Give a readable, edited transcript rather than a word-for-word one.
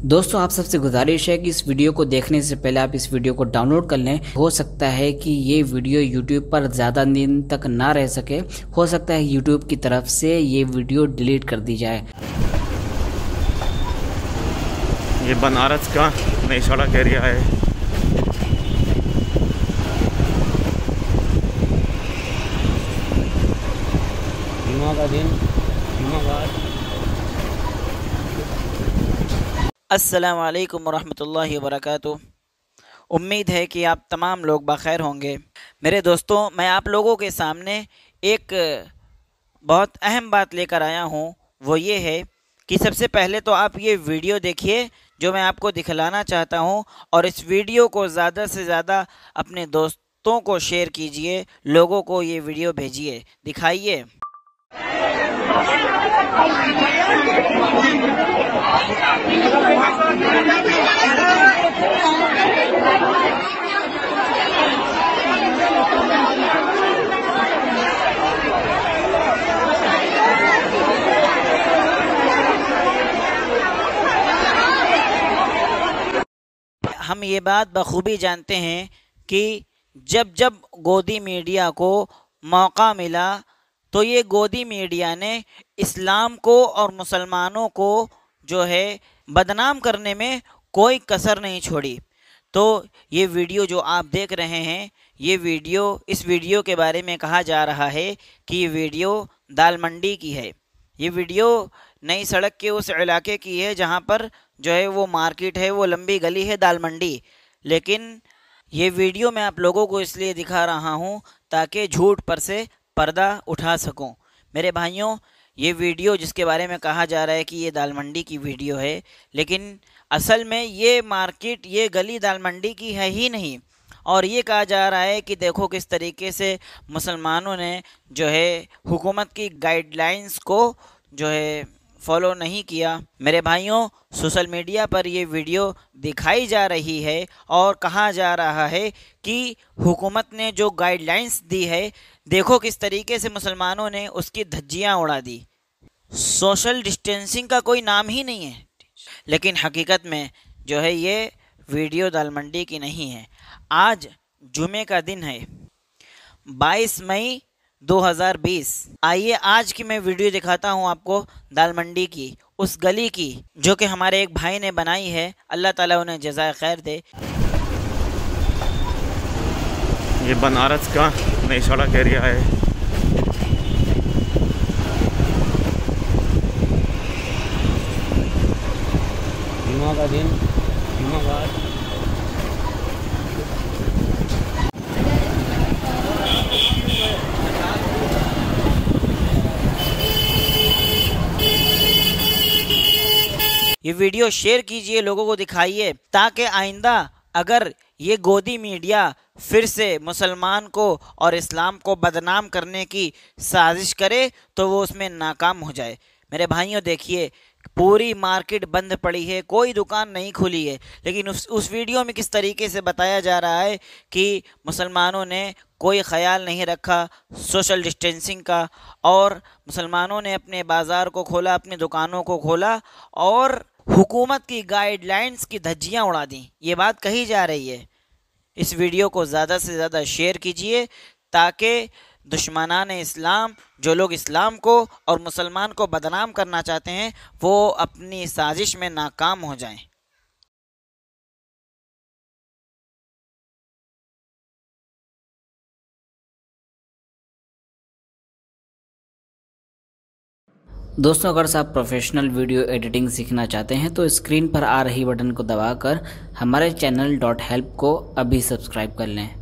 दोस्तों आप सबसे गुजारिश है कि इस वीडियो को देखने से पहले आप इस वीडियो को डाउनलोड कर लें। हो सकता है कि ये वीडियो YouTube पर ज़्यादा दिन तक ना रह सके, हो सकता है YouTube की तरफ से ये वीडियो डिलीट कर दी जाए। ये बनारस का नई सड़क एरिया है। जुमा का दिन, जुम्मेवार। अस्सलामु अलैकुम वरहमतुल्लाहि वबरकातुहू। उम्मीद है कि आप तमाम लोग बखैर होंगे। मेरे दोस्तों, मैं आप लोगों के सामने एक बहुत अहम बात लेकर आया हूँ। वो ये है कि सबसे पहले तो आप ये वीडियो देखिए जो मैं आपको दिखलाना चाहता हूँ, और इस वीडियो को ज़्यादा से ज़्यादा अपने दोस्तों को शेयर कीजिए, लोगों को ये वीडियो भेजिए, दिखाइए। हम ये बात बखूबी जानते हैं कि जब जब गोदी मीडिया को मौका मिला तो ये गोदी मीडिया ने इस्लाम को और मुसलमानों को जो है बदनाम करने में कोई कसर नहीं छोड़ी। तो ये वीडियो जो आप देख रहे हैं, इस वीडियो के बारे में कहा जा रहा है कि ये वीडियो दाल मंडी की है। ये वीडियो नई सड़क के उस इलाके की है जहाँ पर जो है वो मार्केट है, वो लंबी गली है दाल मंडी। लेकिन ये वीडियो मैं आप लोगों को इसलिए दिखा रहा हूँ ताकि झूठ पर से पर्दा उठा सकूं। मेरे भाइयों, ये वीडियो जिसके बारे में कहा जा रहा है कि ये दाल मंडी की वीडियो है, लेकिन असल में ये मार्केट, ये गली दाल मंडी की है ही नहीं। और ये कहा जा रहा है कि देखो किस तरीके से मुसलमानों ने जो है हुकूमत की गाइडलाइंस को जो है फॉलो नहीं किया। मेरे भाइयों, सोशल मीडिया पर ये वीडियो दिखाई जा रही है और कहा जा रहा है कि हुकूमत ने जो गाइडलाइंस दी है, देखो किस तरीके से मुसलमानों ने उसकी धज्जियां उड़ा दी। सोशल डिस्टेंसिंग का कोई नाम ही नहीं है। लेकिन हकीकत में जो है ये वीडियो दाल मंडी की नहीं है। आज जुमे का दिन है, 22 मई 2020। आइए आज की मैं वीडियो दिखाता हूँ आपको दाल मंडी की, उस गली की जो कि हमारे एक भाई ने बनाई है। अल्लाह ताला उन्हें जज़ाए खैर दे। ये बनारस का नई सड़क एरिया है। जुमा का दिन, जुम्मेवार। ये वीडियो शेयर कीजिए, लोगों को दिखाइए, ताकि आइंदा अगर ये गोदी मीडिया फिर से मुसलमान को और इस्लाम को बदनाम करने की साजिश करे तो वो उसमें नाकाम हो जाए। मेरे भाइयों देखिए, पूरी मार्केट बंद पड़ी है, कोई दुकान नहीं खुली है, लेकिन उस वीडियो में किस तरीके से बताया जा रहा है कि मुसलमानों ने कोई ख्याल नहीं रखा सोशल डिस्टेंसिंग का, और मुसलमानों ने अपने बाज़ार को खोला, अपनी दुकानों को खोला और हुकूमत की गाइडलाइंस की धज्जियां उड़ा दी। ये बात कही जा रही है। इस वीडियो को ज़्यादा से ज़्यादा शेयर कीजिए ताकि दुश्मनान इस्लाम, जो लोग इस्लाम को और मुसलमान को बदनाम करना चाहते हैं, वो अपनी साजिश में नाकाम हो जाएं। दोस्तों अगर आप प्रोफेशनल वीडियो एडिटिंग सीखना चाहते हैं तो स्क्रीन पर आ रही बटन को दबाकर हमारे चैनल .help को अभी सब्सक्राइब कर लें।